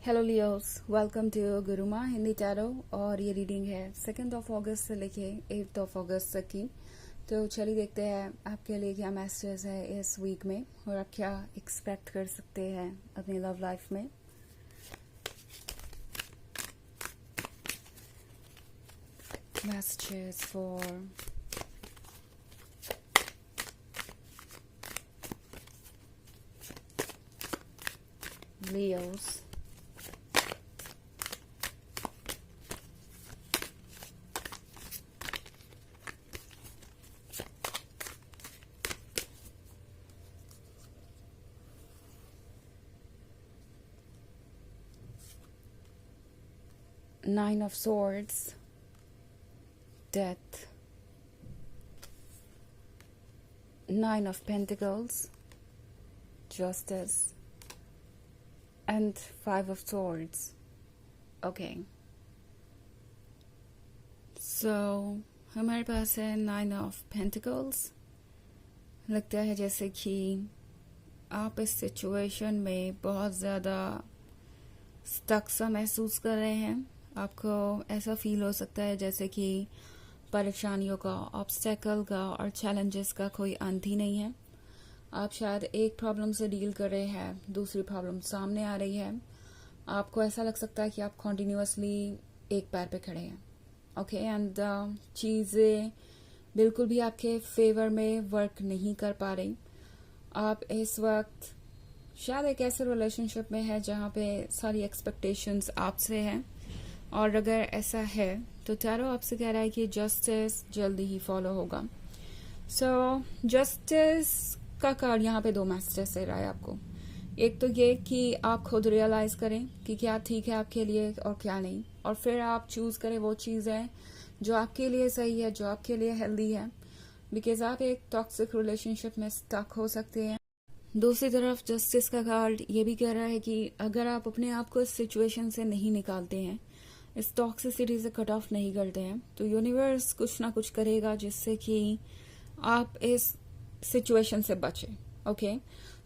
Hello Leos, welcome to Guruma Hindi tarot. और ये reading है 2 अगस्त से लेके 8 अगस्त तक की। तो चलिए देखते हैं आपके लिए क्या मैसेज है इस वीक में और आप क्या एक्सपेक्ट कर सकते हैं अपनी लव लाइफ में। Messages for Leos. Nine of Swords, Death, Nine of Pentacles, Justice, and Five of Swords. Okay. So, हमारे पास है Nine of Pentacles। लगता है जैसे कि आप इस सिचुएशन में बहुत ज़्यादा स्टक सा महसूस कर रहे हैं। आपको ऐसा फील हो सकता है जैसे कि परेशानियों का, ऑब्स्टेकल का और चैलेंजेस का कोई अंत ही नहीं है। आप शायद एक प्रॉब्लम से डील कर रहे हैं, दूसरी प्रॉब्लम सामने आ रही है। आपको ऐसा लग सकता है कि आप कॉन्टिन्यूसली एक पैर पे खड़े हैं। ओके, एंड चीज़ें बिल्कुल भी आपके फेवर में वर्क नहीं कर पा रही। आप इस वक्त शायद एक ऐसे रिलेशनशिप में है जहाँ पे सारी एक्सपेक्टेशंस आपसे हैं, और अगर ऐसा है तो टैरो आपसे कह रहा है कि जस्टिस जल्दी ही फॉलो होगा। सो जस्टिस का कार्ड यहाँ पे 2 मैसेजेस दे रहा है आपको। एक तो ये कि आप खुद रियलाइज करें कि क्या ठीक है आपके लिए और क्या नहीं, और फिर आप चूज करें वो चीज़ें जो आपके लिए सही है, जो आपके लिए हेल्दी है, बिकॉज आप एक टॉक्सिक रिलेशनशिप में स्टक हो सकते हैं। दूसरी तरफ जस्टिस का कार्ड ये भी कह रहा है कि अगर आप अपने आप को इस सिचुएशन से नहीं निकालते हैं, इस टॉक्सिसिटी से कट ऑफ नहीं करते हैं, तो यूनिवर्स कुछ ना कुछ करेगा जिससे कि आप इस सिचुएशन से बचें। ओके,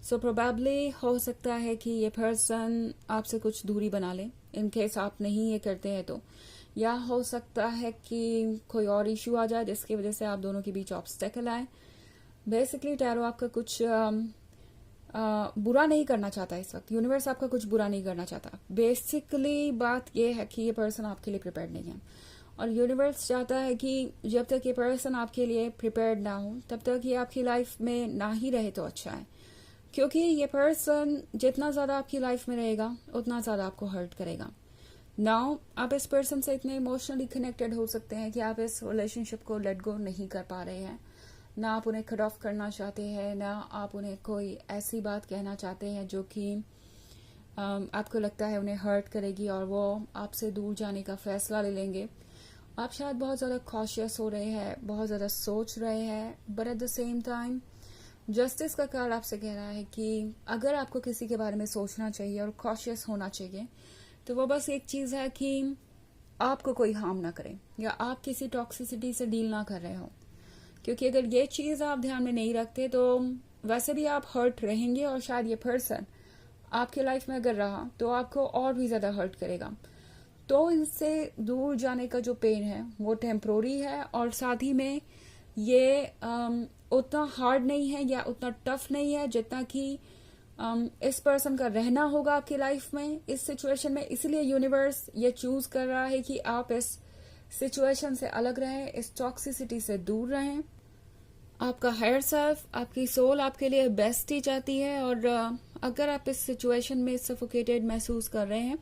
सो प्रोबेबली हो सकता है कि ये पर्सन आपसे कुछ दूरी बना ले, इन केस आप नहीं ये करते हैं तो। या हो सकता है कि कोई और इशू आ जाए जिसकी वजह से आप दोनों के बीच ऑब्स्टेकल आए। बेसिकली टैरो आपका कुछ बुरा नहीं करना चाहता इस वक्त। यूनिवर्स आपका कुछ बुरा नहीं करना चाहता। बेसिकली बात यह है कि ये पर्सन आपके लिए प्रिपेयर्ड नहीं है, और यूनिवर्स चाहता है कि जब तक ये पर्सन आपके लिए प्रिपेयर्ड ना हो तब तक ये आपकी लाइफ में ना ही रहे तो अच्छा है, क्योंकि ये पर्सन जितना ज़्यादा आपकी लाइफ में रहेगा उतना ज़्यादा आपको हर्ट करेगा। नाउ आप इस पर्सन से इतने इमोशनली कनेक्टेड हो सकते हैं कि आप इस रिलेशनशिप को लेट गो नहीं कर पा रहे हैं। ना आप उन्हें कट ऑफ करना चाहते हैं, ना आप उन्हें कोई ऐसी बात कहना चाहते हैं जो कि आपको लगता है उन्हें हर्ट करेगी और वो आपसे दूर जाने का फैसला ले लेंगे। आप शायद बहुत ज़्यादा कॉशियस हो रहे हैं, बहुत ज़्यादा सोच रहे हैं, but at the same time justice का कार्ड आपसे कह रहा है कि अगर आपको किसी के बारे में सोचना चाहिए और कॉशियस होना चाहिए तो वो बस एक चीज़ है कि आपको कोई हार्म ना करे या आप किसी टॉक्सिसिटी से डील ना कर रहे हो, क्योंकि अगर ये चीज़ आप ध्यान में नहीं रखते तो वैसे भी आप हर्ट रहेंगे, और शायद ये पर्सन आपके लाइफ में अगर रहा तो आपको और भी ज़्यादा हर्ट करेगा। तो इनसे दूर जाने का जो पेन है वो टेम्प्रोरी है, और साथ ही में ये उतना हार्ड नहीं है या उतना टफ नहीं है जितना कि इस पर्सन का रहना होगा आपकी लाइफ में इस सिचुएशन में। इसलिए यूनिवर्स ये चूज कर रहा है कि आप इस सिचुएशन से अलग रहें, इस टॉक्सिसिटी से दूर रहें। आपका हायर सेल्फ, आपकी सोल आपके लिए बेस्ट ही चाहती है, और अगर आप इस सिचुएशन में सफोकेटेड महसूस कर रहे हैं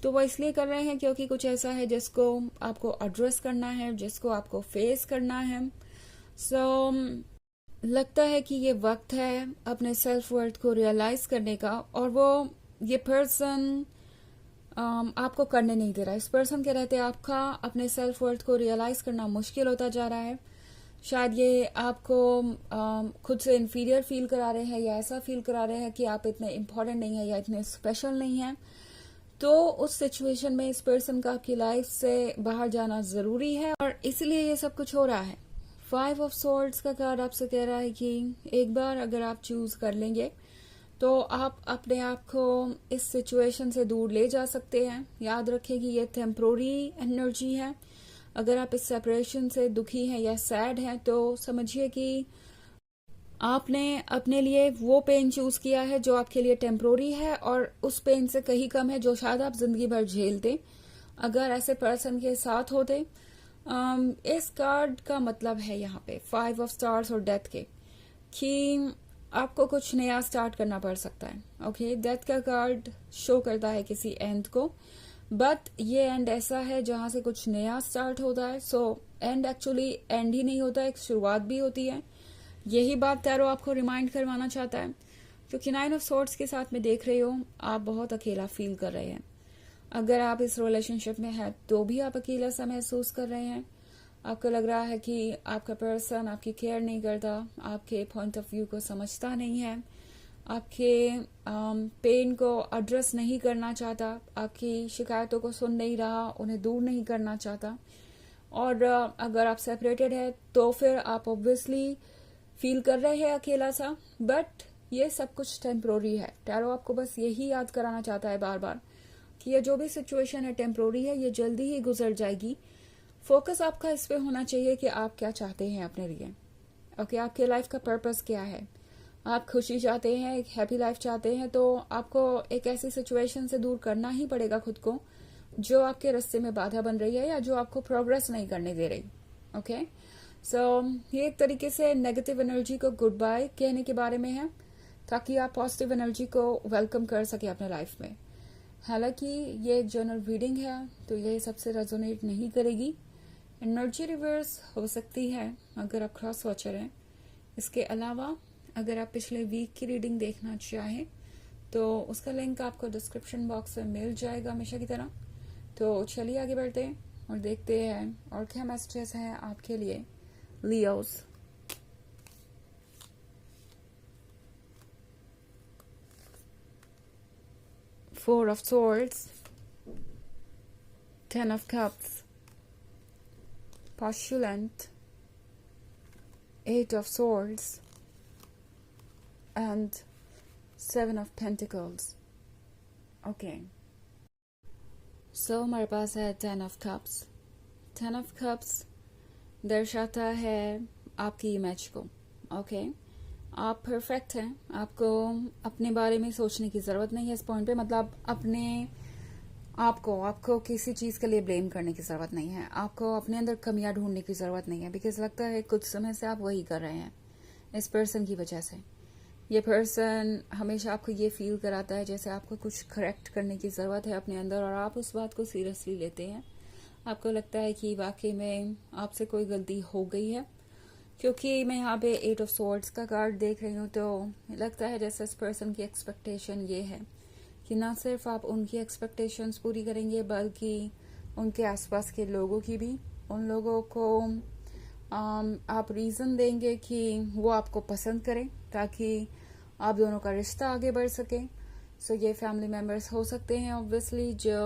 तो वो इसलिए कर रहे हैं क्योंकि कुछ ऐसा है जिसको आपको एड्रेस करना है, जिसको आपको फेस करना है। सो लगता है कि ये वक्त है अपने सेल्फ वर्थ को रियलाइज करने का, और वो ये पर्सन आपको करने नहीं दे रहा है। इस पर्सन के रहते आपका अपने सेल्फ वर्थ को रियलाइज करना मुश्किल होता जा रहा है। शायद ये आपको खुद से इन्फीरियर फील करा रहे हैं, या ऐसा फील करा रहे हैं कि आप इतने इम्पोर्टेंट नहीं है या इतने स्पेशल नहीं है। तो उस सिचुएशन में इस पर्सन का आपकी लाइफ से बाहर जाना जरूरी है, और इसलिए ये सब कुछ हो रहा है। 5 ऑफ सॉर्ड्स का कार्ड आपसे कह रहा है कि एक बार अगर आप चूज कर लेंगे तो आप अपने आप को इस सिचुएशन से दूर ले जा सकते हैं। याद रखें कि ये टेम्प्रोरी एनर्जी है। अगर आप इस सेपरेशन से दुखी हैं या सैड हैं तो समझिए कि आपने अपने लिए वो पेन चूज किया है जो आपके लिए टेम्प्रोरी है और उस पेन से कहीं कम है जो शायद आप जिंदगी भर झेलते अगर ऐसे पर्सन के साथ होते। इस कार्ड का मतलब है यहाँ पे 5 ऑफ स्टार्स और डेथ के कि आपको कुछ नया स्टार्ट करना पड़ सकता है। ओके, डेथ का कार्ड शो करता है किसी एंड को, बट ये एंड ऐसा है जहां से कुछ नया स्टार्ट होता है। So and actually and he नहीं होता, एक शुरुआत भी होती है। यही बात टैरो आपको रिमाइंड करवाना चाहता है, क्योंकि 9 ऑफ स्वॉर्ड्स के साथ में देख रहे हो आप बहुत अकेला फील कर रहे हैं। अगर आप इस रिलेशनशिप में हैं तो भी आप अकेला सा महसूस कर रहे हैं। आपको लग रहा है कि आपका पर्सन आपकी केयर नहीं करता, आपके पॉइंट ऑफ व्यू को समझता नहीं है, आपके पेन को एड्रेस नहीं करना चाहता, आपकी शिकायतों को सुन नहीं रहा, उन्हें दूर नहीं करना चाहता। और अगर आप सेपरेटेड है तो फिर आप ऑब्वियसली फील कर रहे हैं अकेला सा, बट ये सब कुछ टेम्प्रोरी है। टैरो आपको बस यही याद कराना चाहता है बार बार कि ये जो भी सिचुएशन है टेम्प्रोरी है, ये जल्दी ही गुजर जाएगी। फोकस आपका इस पे होना चाहिए कि आप क्या चाहते हैं अपने लिए। ओके, आपके लाइफ का पर्पस क्या है। आप खुशी चाहते हैं, एक हैप्पी लाइफ चाहते हैं, तो आपको एक ऐसी सिचुएशन से दूर करना ही पड़ेगा खुद को जो आपके रास्ते में बाधा बन रही है या जो आपको प्रोग्रेस नहीं करने दे रही। ओके, सो ये एक तरीके से नेगेटिव एनर्जी को गुड बाय कहने के बारे में है, ताकि आप पॉजिटिव एनर्जी को वेलकम कर सके अपने लाइफ में। हालांकि ये एक जनरल रीडिंग है तो ये सबसे रेजोनेट नहीं करेगी। एनर्जी रिवर्स हो सकती है अगर आप क्रॉस वॉचर हैं। इसके अलावा अगर आप पिछले वीक की रीडिंग देखना चाहें तो उसका लिंक आपको डिस्क्रिप्शन बॉक्स में मिल जाएगा हमेशा की तरह। तो चलिए आगे बढ़ते हैं और देखते हैं और क्या मैसेजेस हैं आपके लिए Leos. Four of Swords, 10 of Cups, Postulant, 8 of Swords, and 7 of Pentacles. Okay. So हमारे पास है 10 of Cups. 10 of Cups दर्शाता है आपकी इमेज को। ओके, आप परफेक्ट हैं, आपको अपने बारे में सोचने की जरूरत नहीं है इस पॉइंट पे। मतलब अपने आपको किसी चीज के लिए ब्लेम करने की जरूरत नहीं है, आपको अपने अंदर कमियां ढूंढने की जरूरत नहीं है, बिकॉज लगता है कुछ समय से आप वही कर रहे हैं इस पर्सन की वजह से। ये पर्सन हमेशा आपको ये फील कराता है जैसे आपको कुछ करेक्ट करने की जरूरत है अपने अंदर, और आप उस बात को सीरियसली लेते हैं। आपको लगता है कि वाकई में आपसे कोई गलती हो गई है, क्योंकि मैं यहाँ पे 8 ऑफ स्वॉर्ड्स का कार्ड देख रही हूँ तो लगता है जैसे इस पर्सन की एक्सपेक्टेशन ये है कि ना सिर्फ आप उनकी एक्सपेक्टेशंस पूरी करेंगे बल्कि उनके आसपास के लोगों की भी। उन लोगों को आप रीज़न देंगे कि वो आपको पसंद करें ताकि आप दोनों का रिश्ता आगे बढ़ सके। सो ये फैमिली मेम्बर्स हो सकते हैं ऑब्वियसली जो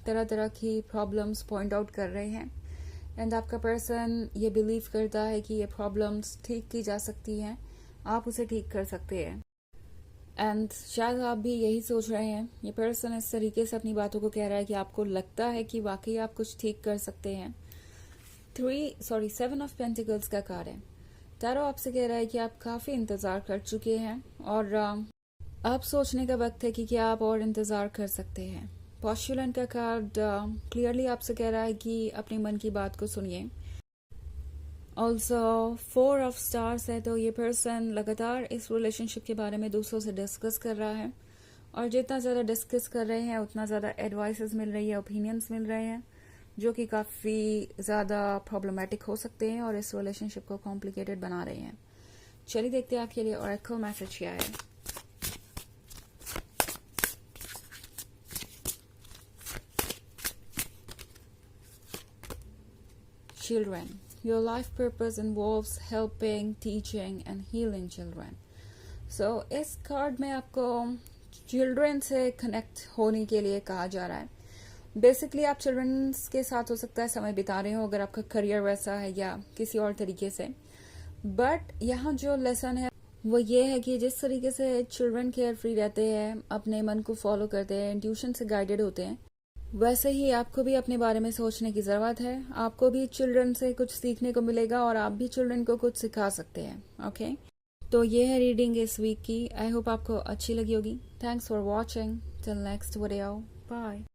तरह तरह की प्रॉब्लम्स पॉइंट आउट कर रहे हैं, एंड आपका पर्सन ये बिलीव करता है कि ये प्रॉब्लम्स ठीक की जा सकती हैं, आप उसे ठीक कर सकते हैं। एंड शायद आप भी यही सोच रहे हैं, ये पर्सन इस तरीके से अपनी बातों को कह रहा है कि आपको लगता है कि वाकई आप कुछ ठीक कर सकते हैं। 7 ऑफ पेंटिकल्स का कार्ड है। टैरो आपसे कह रहा है कि आप काफी इंतजार कर चुके हैं और अब सोचने का वक्त है कि क्या आप और इंतजार कर सकते हैं। पॉस्टुलेंट का कार्ड क्लियरली आपसे कह रहा है कि अपने मन की बात को सुनिए। ऑल्सो 4 ऑफ स्टार्स है, तो ये पर्सन लगातार इस रिलेशनशिप के बारे में दूसरों से डिस्कस कर रहा है, और जितना ज़्यादा डिस्कस कर रहे हैं उतना ज़्यादा एडवाइसेस मिल रही है, ओपिनियंस मिल रहे हैं जो कि काफ़ी ज़्यादा प्रॉब्लमेटिक हो सकते हैं और इस रिलेशनशिप को कॉम्प्लिकेटेड बना रहे हैं। चलिए देखते हैं आपके लिए ऑरेकल मैसेज क्या है। Children, your life purpose involves helping, teaching and healing children. So इस कार्ड में आपको चिल्ड्रन से कनेक्ट होने के लिए कहा जा रहा है। बेसिकली आप चिल्ड्रन के साथ हो सकता है समय बिता रहे हो अगर आपका करियर वैसा है या किसी और तरीके से, बट यहाँ जो लेसन है वो ये है कि जिस तरीके से चिल्ड्रन केयर फ्री रहते हैं, अपने मन को फॉलो करते हैं, इंट्यूशन से गाइडेड होते हैं, वैसे ही आपको भी अपने बारे में सोचने की ज़रूरत है। आपको भी चिल्ड्रन से कुछ सीखने को मिलेगा और आप भी चिल्ड्रन को कुछ सिखा सकते हैं। ओके, तो ये है रीडिंग इस वीक की। आई होप आपको अच्छी लगी होगी। Thanks for watching. Till next video, bye.